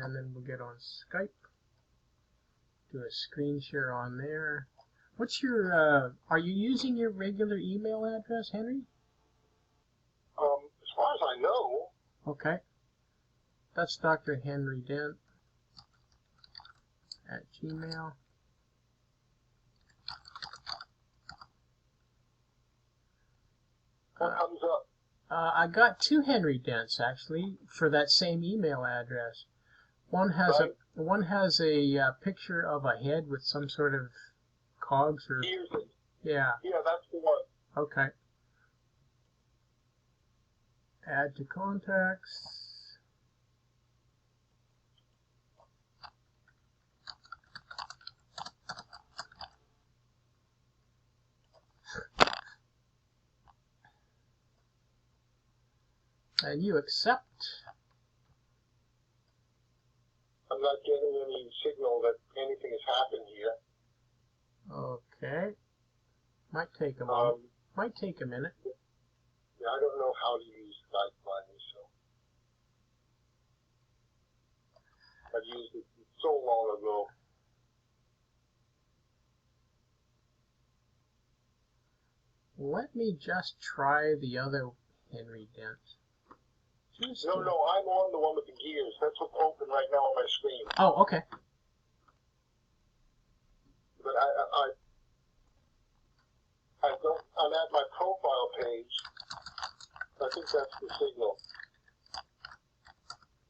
and then we'll get on Skype. Do a screen share on there. What's your, are you using your regular email address, Henry? As far as I know. Okay. That's Dr. Henry Dent at Gmail. What comes up? I got 2 Henry Dents actually for that same email address. One has a picture of a head with some sort of cogs or yeah. Yeah, that's the one. Okay. Add to contacts. And you accept. I'm not getting any signal that anything has happened here. Okay. Might take a moment. Might take a minute. Yeah, I don't know how to use Skype finally, so I've used it so long ago. Let me just try the other Henry Dent. No, I'm on the one with the gears. That's what's open right now on my screen. Oh, okay. But I don't. I'm at my profile page. I think that's the signal.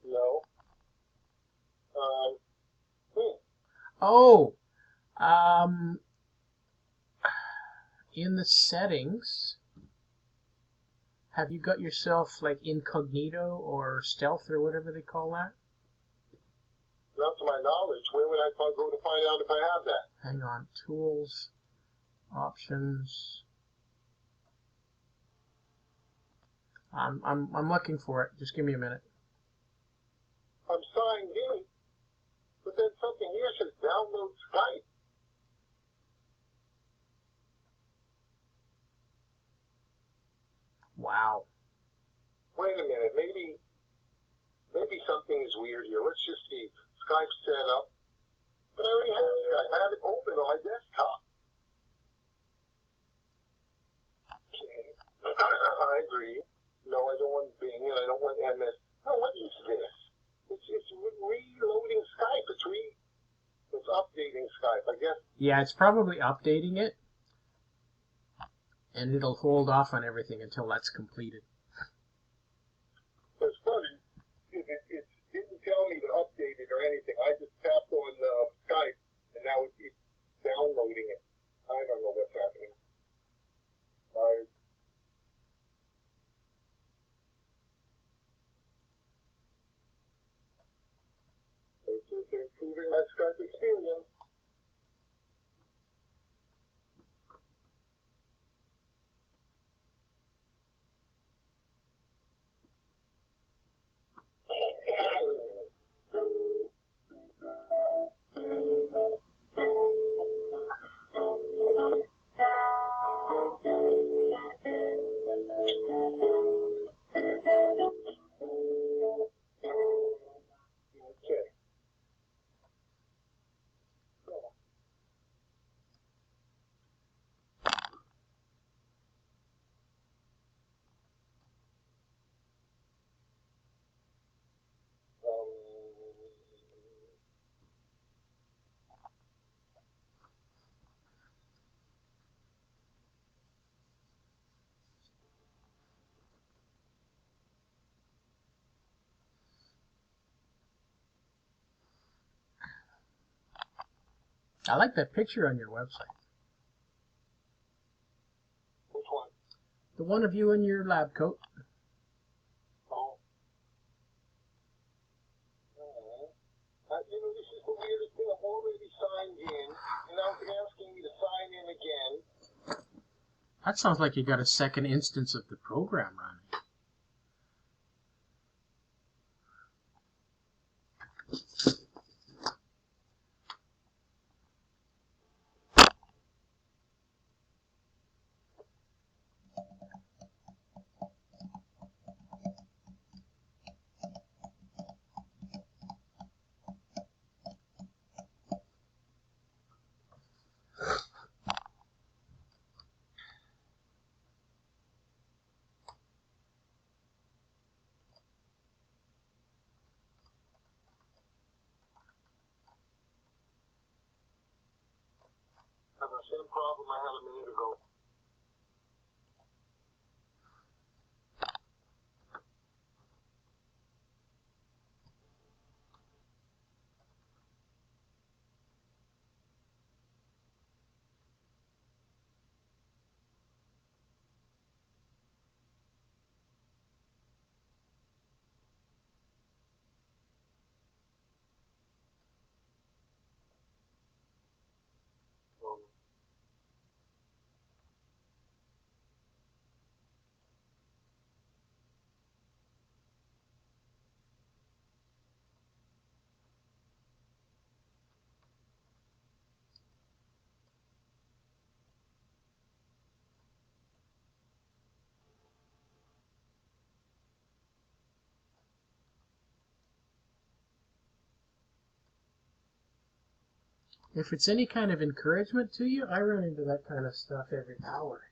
No. Oh, in the settings, have you got yourself like incognito or stealth or whatever they call that? Not to my knowledge. Where would I go to find out if I have that? Hang on, tools, options. I'm looking for it. Just give me a minute. I'm signed in, but then something here says download Skype. Wow. Wait a minute, maybe something is weird here. Let's just see. Skype set up. But I already have Skype. I have it open on my desktop. Okay. I agree. No, I don't want Bing and I don't want MS. No, what is this? It's reloading Skype. It's updating Skype, I guess. Yeah, it's probably updating it. And it'll hold off on everything until that's completed. It's funny. It didn't tell me to update it or anything. I just tapped on Skype, and now it's downloading it. I don't know what's happening. It's improving my Skype experience. I like that picture on your website. Which one? The one of you in your lab coat. Oh. This is the weirdest thing. I'm already signed in, and now it's asking me to sign in again. That sounds like you got a second instance of the program running. same problem I had a minute ago. If it's any kind of encouragement to you, I run into that kind of stuff every hour.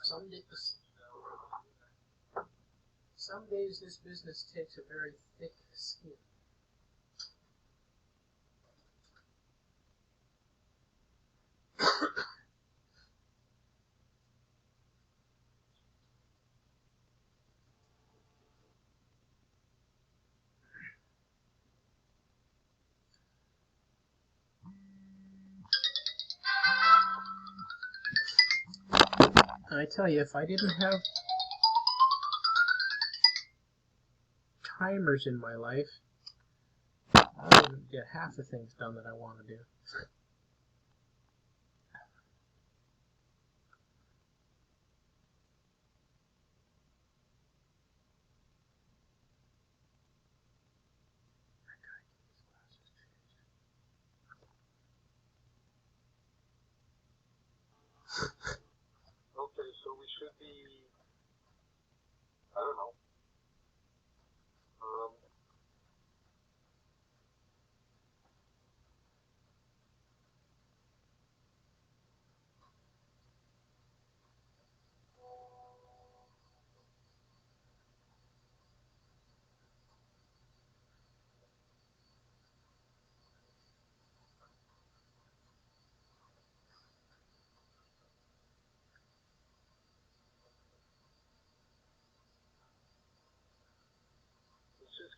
Some days this business takes a very thick skin. I tell you, if I didn't have timers in my life, I wouldn't get half the things done that I want to do. Okay, so we should be, I don't know.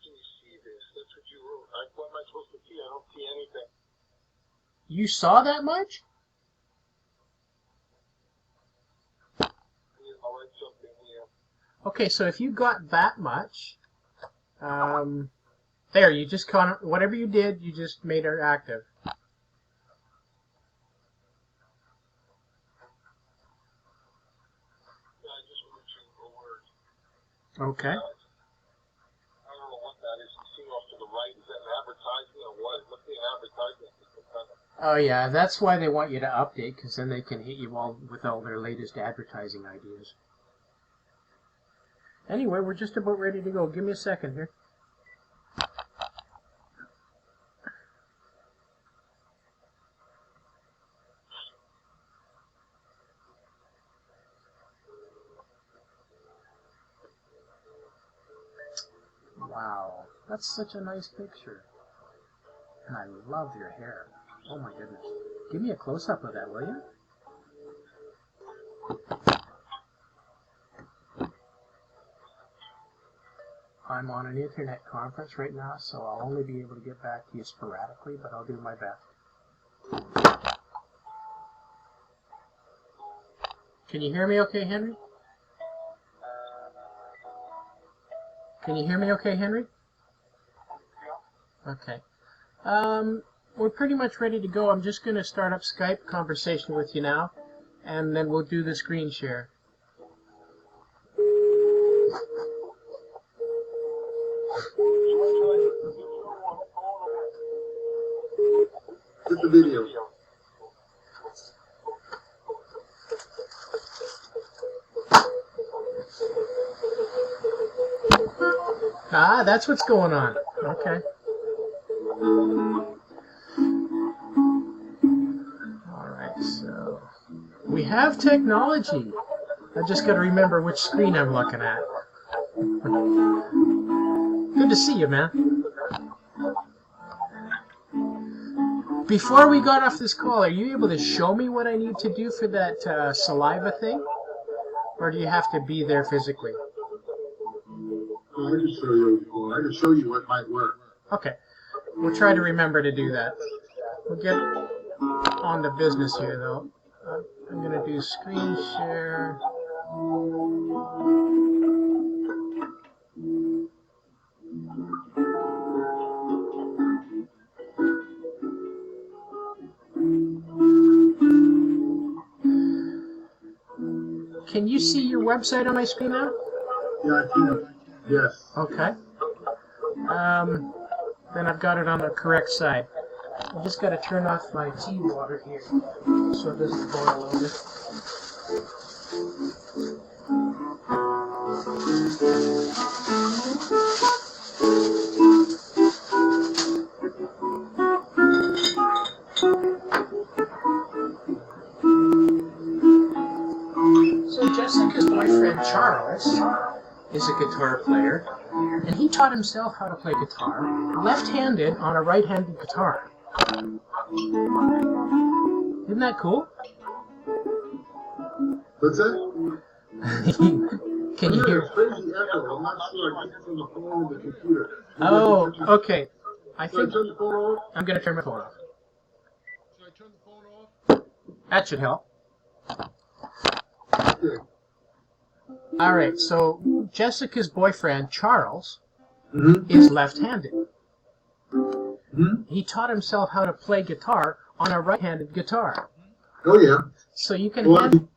Can you see this? That's what you wrote. What am I supposed to see? I don't see anything. You saw that much? I'll write something here. Okay, so if you got that much, there, you just whatever you did, you just made her active. Yeah, I just wrote you a word. Okay. Is that an advertisement or what? What's the advertisement? Oh yeah, that's why they want you to update, because then they can hit you all with all their latest advertising ideas. Anyway, we're just about ready to go. Give me a second here. Wow, that's such a nice picture. And I love your hair. Oh my goodness. Give me a close-up of that, will you? I'm on an internet conference right now, so I'll only be able to get back to you sporadically, but I'll do my best. Can you hear me okay, Henry? Can you hear me okay, Henry? Okay. We're pretty much ready to go. I'm just going to start up Skype conversation with you now, and then we'll do the screen share. Get the video. Ah, that's what's going on. Okay. Alright, so we have technology. I just got to remember which screen I'm looking at. Good to see you, man. Before we got off this call, are you able to show me what I need to do for that saliva thing? Or do you have to be there physically? Well, I can show you. I can show you what might work. Okay. We'll try to remember to do that. We'll get on to business here, though. I'm going to do screen share. Can you see your website on my screen now? Yeah, I can. Yes. Okay. Then I've got it on the correct side. I just got to turn off my tea water here so it doesn't boil over. So Jessica's boyfriend Charles is a guitar player, and he taught himself how to play guitar left-handed on a right-handed guitar. Isn't that cool? What's that? Can you hear? Crazy echo. I'm not sure. I think it's on the phone or the computer. Oh, okay. I Should I think turn the phone off? I'm going to turn my phone off. Should I turn the phone off? That should help. Okay. All right, so Jessica's boyfriend, Charles, Mm-hmm. is left-handed. Mm-hmm. He taught himself how to play guitar on a right-handed guitar. Oh, yeah. So you can Well, hand,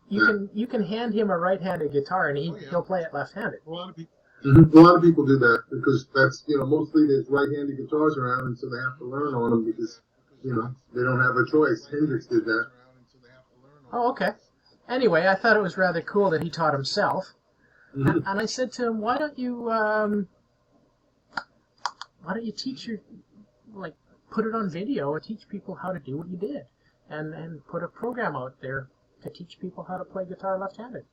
you can hand him a right-handed guitar and he'll play it left-handed. A lot of people. Mm-hmm. A lot of people do that because that's, mostly there's right-handed guitars around, and so they have to learn on them because, they don't have a choice. Hendrix did that. Oh, okay. Anyway, I thought it was rather cool that he taught himself. Mm-hmm. And I said to him, why don't you teach put it on video and teach people how to do what you did, and put a program out there to teach people how to play guitar left-handed.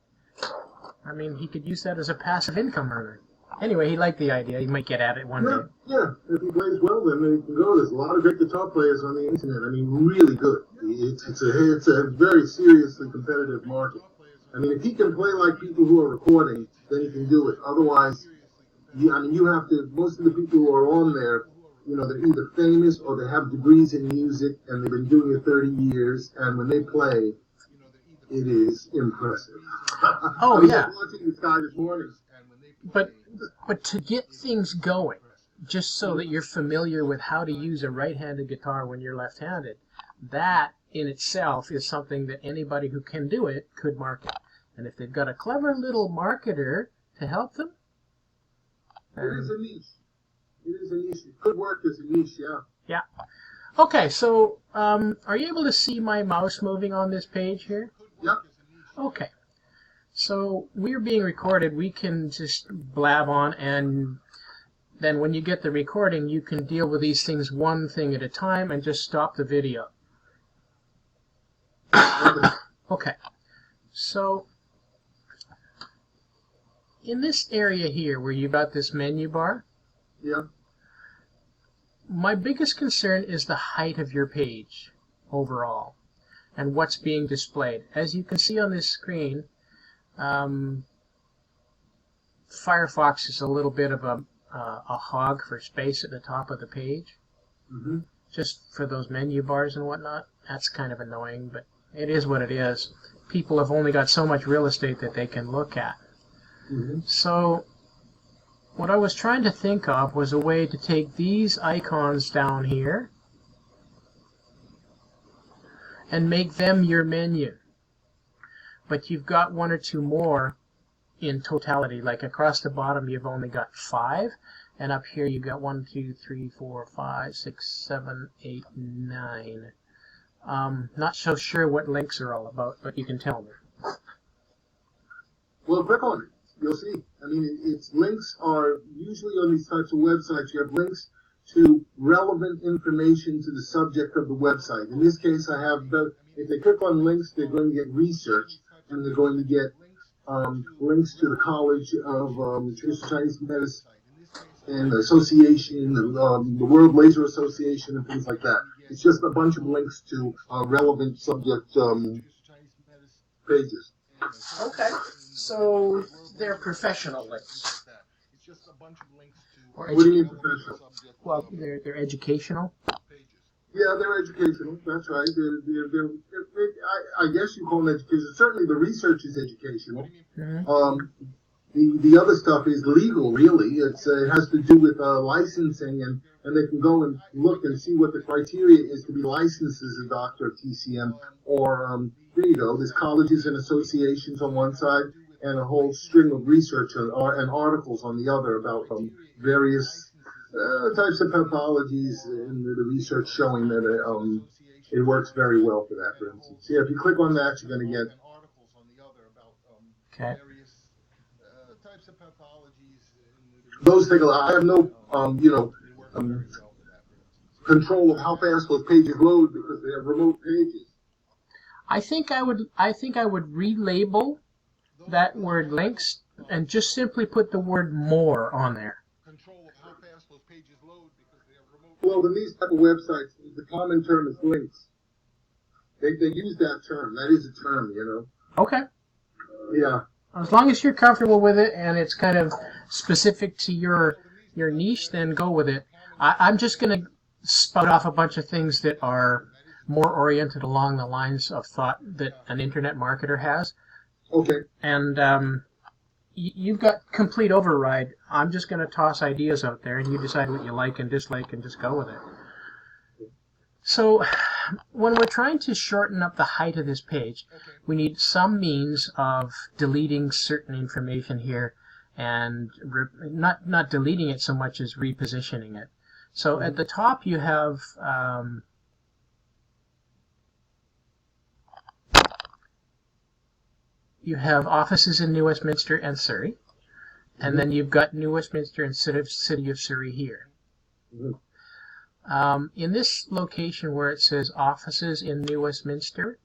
I mean, he could use that as a passive income earner. Anyway, he liked the idea. He might get at it one day. Yeah. If he plays well, then he can go. There's a lot of great guitar players on the internet. I mean, really good. It's a very seriously competitive market. I mean, if he can play like people who are recording, then he can do it. Otherwise, you have to. Most of the people who are on there, they're either famous or they have degrees in music and they've been doing it 30 years. And when they play, it is impressive. Oh, I was yeah. watching this guy this morning. But to get things going, just so that you're familiar with how to use a right-handed guitar when you're left-handed, that in itself is something that anybody who can do it could market. And if they've got a clever little marketer to help them, It is a niche. It is a niche. It could work as a niche, yeah. yeah. Okay, so are you able to see my mouse moving on this page here? Yep. Okay. So we're being recorded. We can just blab on, and then when you get the recording, you can deal with these things one thing at a time and just stop the video. Okay. So in this area here where you got this menu bar, Yeah. my biggest concern is the height of your page overall and what's being displayed. As you can see on this screen, Firefox is a little bit of a hog for space at the top of the page. Mm-hmm. Just for those menu bars and whatnot. That's kind of annoying, but it is what it is. People have only got so much real estate that they can look at. Mm-hmm. So what I was trying to think of was a way to take these icons down here and make them your menu. But you've got one or two more in totality. Like across the bottom you've only got 5, and up here you've got 1, 2, 3, 4, 5, 6, 7, 8, 9. Not so sure what links are all about, but you can tell me. Well, click on it. You'll see. I mean, its links are usually on these types of websites. You have links to relevant information to the subject of the website. In this case, I have if they click on links, they're going to get research, and they're going to get links to the College of Traditional Chinese Medicine and the Association, the World Laser Association, and things like that. It's just a bunch of links to relevant subject pages. Okay, so they're professional links. What do you mean professional? Well, they're educational. Yeah, they're educational. That's right. I guess you call them educational. Certainly, the research is educational. Mm-hmm. The other stuff is legal, really. It has to do with licensing, and they can go and look and see what the criteria is to be licensed as a doctor of TCM. Or there you go. There's colleges and associations on one side, and a whole string of research and articles on the other about various types of pathologies and the research showing that it works very well for that, for instance. Yeah, if you click on that, you're going to get okay. Those take a lot. I have no, control of how fast those pages load because they have remote pages. I think I would relabel that word links and just simply put the word more on there. Well, in these type of websites, the common term is links. They use that term. That is a term, you know. Okay. Yeah. As long as you're comfortable with it and it's kind of specific to your niche, then go with it. I'm just going to spout off a bunch of things that are more oriented along the lines of thought that an internet marketer has. Okay. And you've got complete override. I'm just going to toss ideas out there, and you decide what you like and dislike and just go with it. So when we're trying to shorten up the height of this page, we need some means of deleting certain information here and not deleting it so much as repositioning it. So at the top you have offices in New Westminster and Surrey, and then you've got New Westminster and City of Surrey here. In this location where it says offices in New Westminster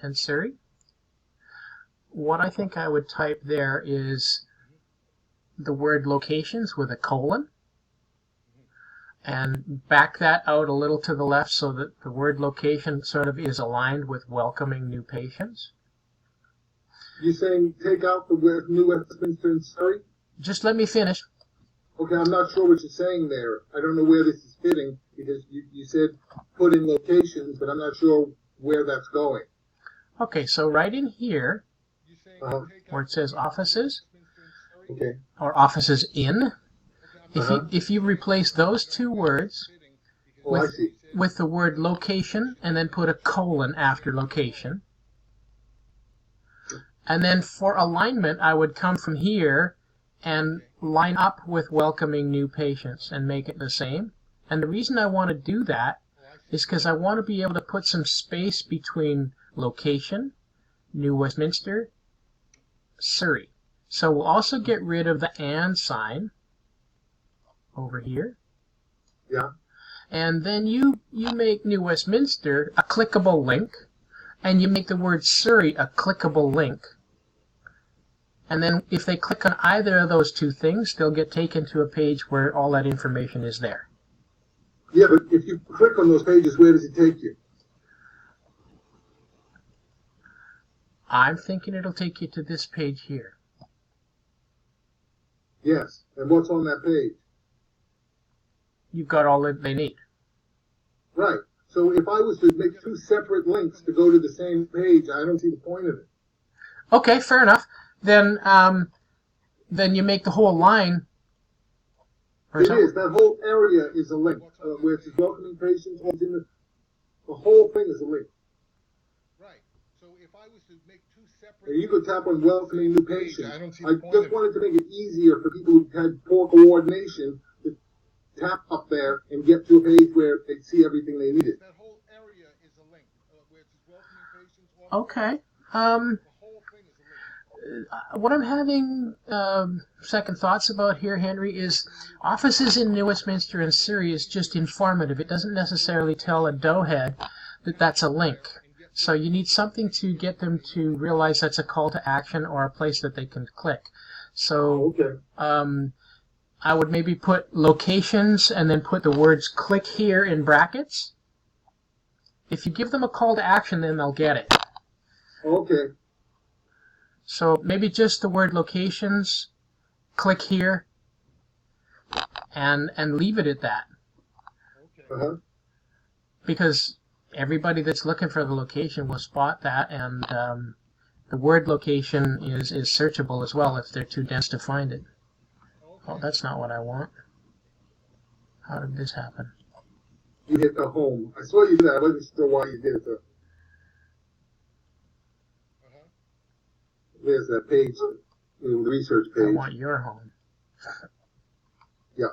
and Surrey, what I think I would type there is the word locations with a colon, and back that out a little to the left so that the word location sort of is aligned with welcoming new patients. You're saying take out the word New Westminster and Surrey? Just let me finish. Okay, I'm not sure what you're saying there. I don't know where this is fitting because you said put in locations, but I'm not sure where that's going. Okay, so right in here, where it says offices, okay, or offices in, if you replace those two words with the word location and then put a colon after location, and then for alignment, I would come from here and line up with welcoming new patients and make it the same. And the reason I want to do that is because I want to be able to put some space between location, New Westminster, Surrey. So we'll also get rid of the and sign over here. Yeah. And then you make New Westminster a clickable link, and you make the word Surrey a clickable link. And then if they click on either of those two things, they'll get taken to a page where all that information is there. Yeah, but if you click on those pages, where does it take you? I'm thinking it'll take you to this page here. Yes, and what's on that page? You've got all that they need. Right. So if I was to make two separate links to go to the same page, I don't see the point of it. Okay, fair enough. Then you make the whole line. It is. That whole area is a link. Where it's welcoming patients, the whole thing is a link. Right. So if I was to make two separate... And you could tap on welcoming new patients. I just wanted to make it easier for people who had poor coordination to tap up there and get to a page where they see everything they needed. That whole area is a link. Where it's welcoming patients... Okay. The whole thing is a link. What I'm having second thoughts about here, Henry, is offices in New Westminster and Surrey is just informative. It doesn't necessarily tell a doughhead that that's a link. So you need something to get them to realize that's a call to action or a place that they can click. So Okay. I would maybe put locations and then put the words click here in brackets. If you give them a call to action, then they'll get it. Okay. So maybe just the word locations, click here, and leave it at that. Uh-huh. Because everybody that's looking for the location will spot that, and the word location is searchable as well if they're too dense to find it. Oh, that's not what I want. How did this happen? You hit the home. I saw you do that. I wasn't sure why you did it, though. There's that page, the research I page. want your home. Yeah.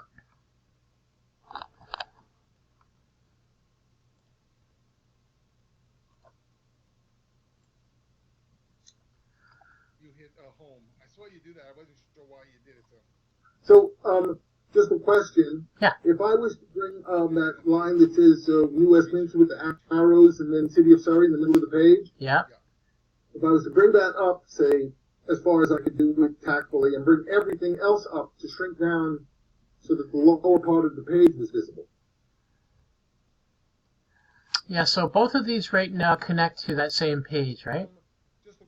You hit home. I saw you do that. I wasn't sure why you did it, though. So, just a question. Yeah. If I was to bring that line that says New Westminster with the arrows and then City of Surrey in the middle of the page, Yeah. if I was to bring that up, say, as far as I could do it tactfully, and bring everything else up to shrink down so that the lower part of the page was visible. Yeah, so both of these right now connect to that same page, right?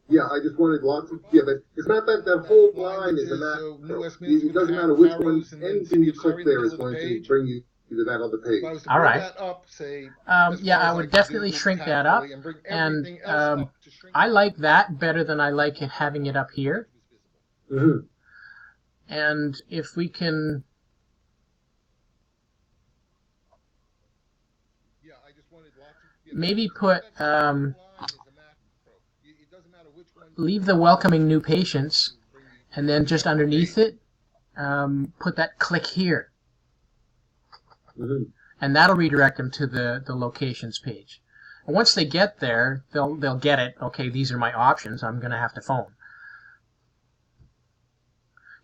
Yeah, I just wanted lots of, yeah, but it's not that whole line is a macro. It doesn't matter which one, anything you click there is going to bring you to that other page. All right. Yeah, I would definitely shrink that up, and I like that better than I like it having it up here. Mm-hmm. And if we can, maybe put, leave the welcoming new patients, and then just underneath it, put that click here. Mm-hmm. And that'll redirect them to the locations page. And once they get there, they'll get it. Okay, these are my options. I'm going to have to phone.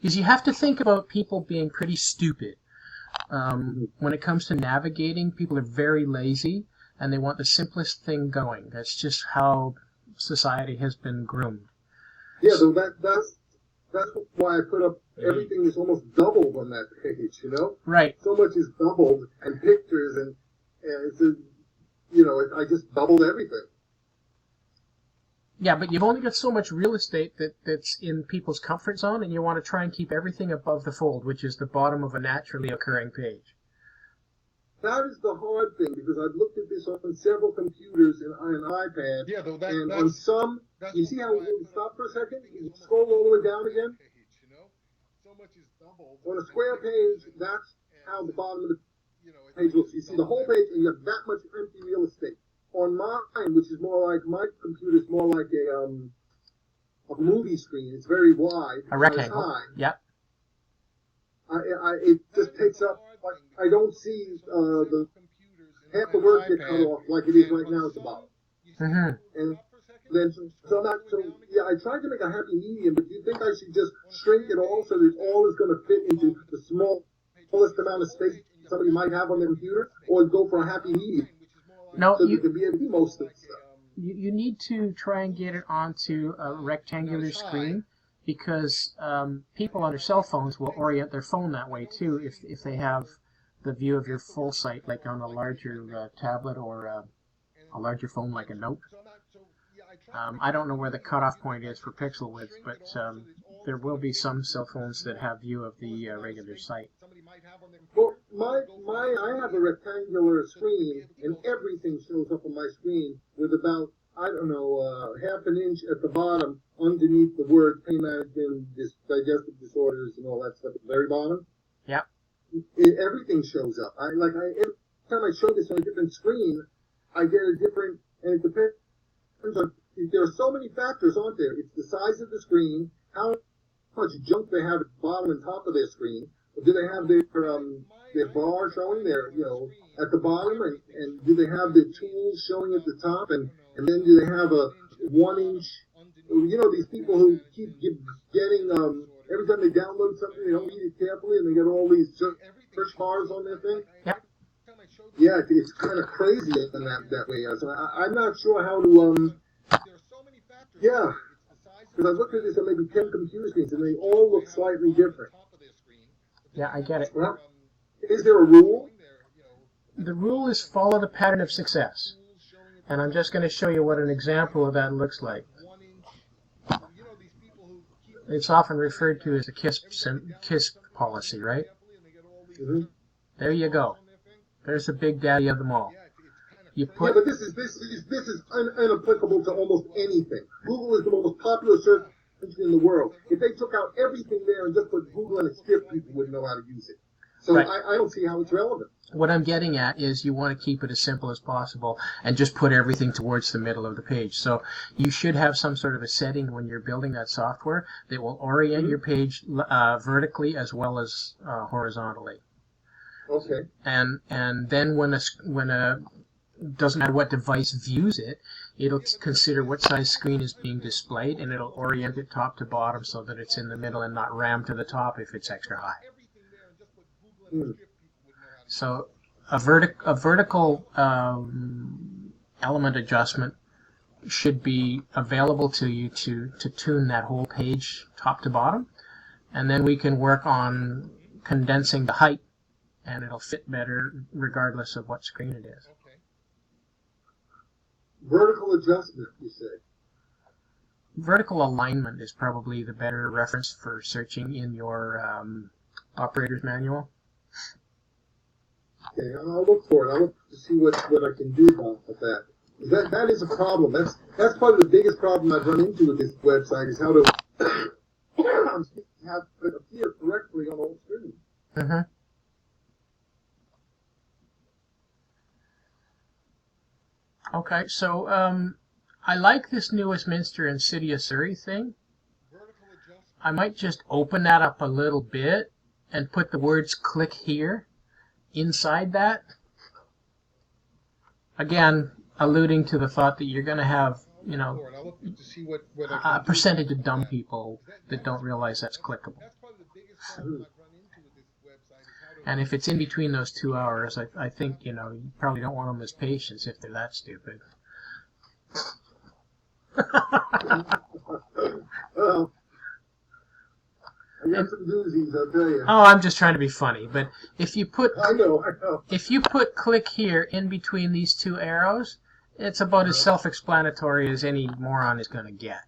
Because you have to think about people being pretty stupid. When it comes to navigating, people are very lazy, and they want the simplest thing going. That's just how society has been groomed. Yeah, so that's why I put up everything is almost doubled on that page, you know? Right. So much is doubled, and pictures, and it's a, you know, I just doubled everything. Yeah, but you've only got so much real estate that's in people's comfort zone, and you want to try and keep everything above the fold, which is the bottom of a naturally occurring page. That is the hard thing, because I've looked at this on several computers and on an iPad, Yeah, though and on some, you see how you stop for a second? You scroll all the way down again? On a square page, that's how the bottom of the page looks. You see the whole page, and you have that much empty real estate. On mine, which is more like, my computer is more like a movie screen. It's very wide. A rectangle. High. Yep. It just takes up, like, I don't see the half the words get cut off like it is right now at the bottom. Mm-hmm. And then, so I tried to make a happy medium, but do you think I should just shrink it all so that all is going to fit into the smallest amount of space somebody might have on their computer, or go for a happy medium? No, so you can be able to do most of the stuff. You need to try and get it onto a rectangular screen, because people on their cell phones will orient their phone that way too if they have the view of your full site, like on a larger tablet or a larger phone like a Note. I don't know where the cutoff point is for pixel width, but there will be some cell phones that have view of the regular site. Well, I have a rectangular screen, and everything shows up on my screen with about, I don't know, half an inch at the bottom underneath the word pain management, digestive disorders, and all that stuff at the very bottom. Yep. Everything shows up. Every time I show this on a different screen, I get a different, and it depends on, there are so many factors, aren't there? It's the size of the screen, how much junk they have at the bottom and top of their screen. Do they have their bar showing there, at the bottom, and do they have the tools showing at the top, and then do they have a 1-inch, these people who keep getting, every time they download something, they don't read it carefully, and they get all these search bars on their thing? Yep. Yeah, it's kind of crazy in that way. So I'm not sure how to yeah, because I looked at this at maybe 10 computer screens and they all look slightly different. Yeah, I get it. Well, is there a rule? The rule is follow the pattern of success. And I'm just going to show you what an example of that looks like. It's often referred to as a KISS policy, right? Mm-hmm. There you go. There's the big daddy of them all. You Yeah, put but this is inapplicable to almost anything. Google is the most popular search engine in the world. If they took out everything there and just put Google in a script, people wouldn't know how to use it. So right. I don't see how it's relevant. What I'm getting at is you want to keep it as simple as possible and just put everything towards the middle of the page. So you should have some sort of a setting when you're building that software that will orient your page vertically as well as horizontally. Okay. And then when a doesn't matter what device views it, it'll consider what size screen is being displayed and it'll orient it top to bottom so that it's in the middle and not rammed to the top if it's extra high. So a vertical element adjustment should be available to you to tune that whole page top to bottom, and then we can work on condensing the height and it'll fit better regardless of what screen it is. Okay. Vertical adjustment, you say? Vertical alignment is probably the better reference for searching in your operator's manual. Okay, I'll look for it. I'll look to see what I can do about that. That is a problem. That's probably the biggest problem I've run into with this website is how to have it appear correctly on all screens. Mm-hmm. Okay, so I like this new Westminster and City of Surrey thing. I might just open that up a little bit and put the words "click here" inside that. Again, alluding to the thought that you're going to have, you know, a percentage of dumb people that don't realize that's clickable. And if it's in between those 2 hours, I think, you know, you probably don't want them as patients if they're that stupid. Well, I got some doozies, I'll tell you. Oh, I'm just trying to be funny, but if you put I know. if you put "click here" in between these two arrows, it's about as self-explanatory as any moron is going to get.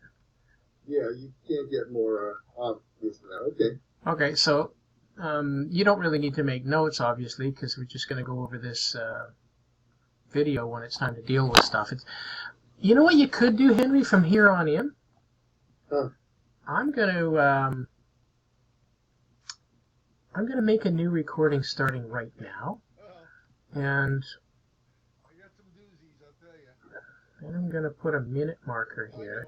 Yeah, you can't get more obvious than that. Okay. Okay, so you don't really need to make notes, obviously, because we're just going to go over this video when it's time to deal with stuff. You know what you could do, Henry, from here on in? Huh. I'm going to make a new recording starting right now, and I got some doozies, I'll tell you. I'm going to put a minute marker here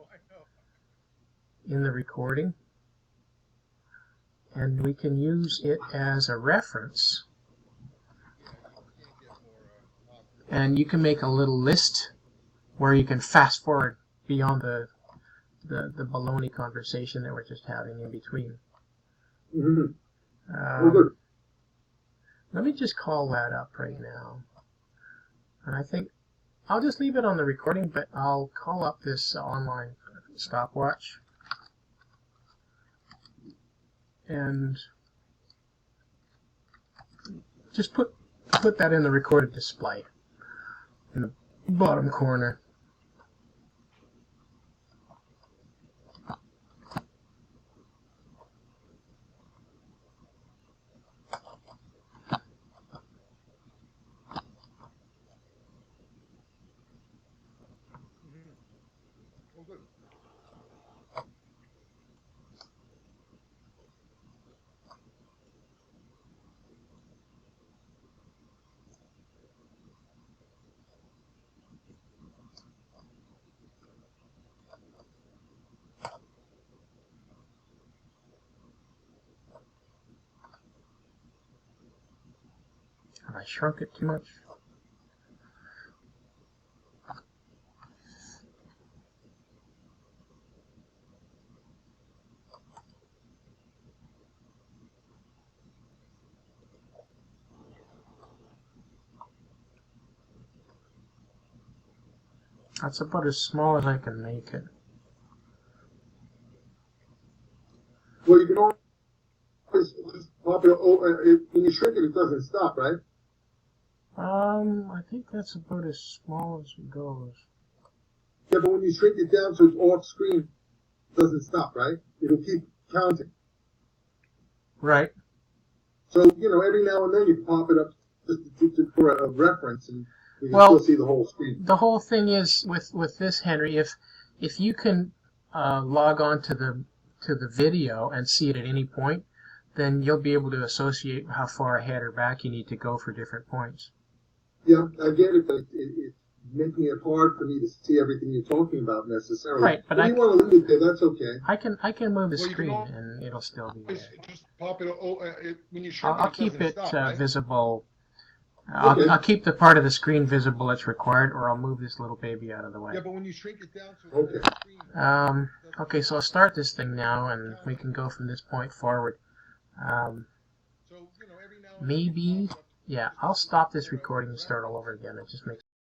in the recording, and we can use it as a reference. And you can make a little list where you can fast forward beyond the baloney conversation that we're just having in between. Mm-hmm. Good. Let me just call that up right now. And I think I'll just leave it on the recording, but I'll call up this online stopwatch. And just put that in the recorded display in the bottom corner. Have I shrunk it too much? That's about as small as I can make it. Well, you can always just pop it. When you shrink it, it doesn't stop, right? I think that's about as small as it goes. Yeah, but when you shrink it down so it's off screen, it doesn't stop, right? It'll keep counting. Right. So, every now and then you pop it up just for a reference, and you can Well, still see the whole screen. The whole thing is with this, Henry, if you can log on to the video and see it at any point, then you'll be able to associate how far ahead or back you need to go for different points. Yeah, I get it, but it's making it hard for me to see everything you're talking about necessarily. Right, but if you want to leave it there, that's okay. I can move the Well, you can screen always and it'll still be there. just pop it. When you shrink I'll it keep doesn't it stop, right? visible. Okay. I'll keep the part of the screen visible that's required, or I'll move this little baby out of the way. Yeah, but when you shrink it down to Okay. the screen. Okay, so I'll start this thing now, and we can go from this point forward. So, every now and then Maybe, pop it up. yeah, I'll stop this recording and start all over again. It just makes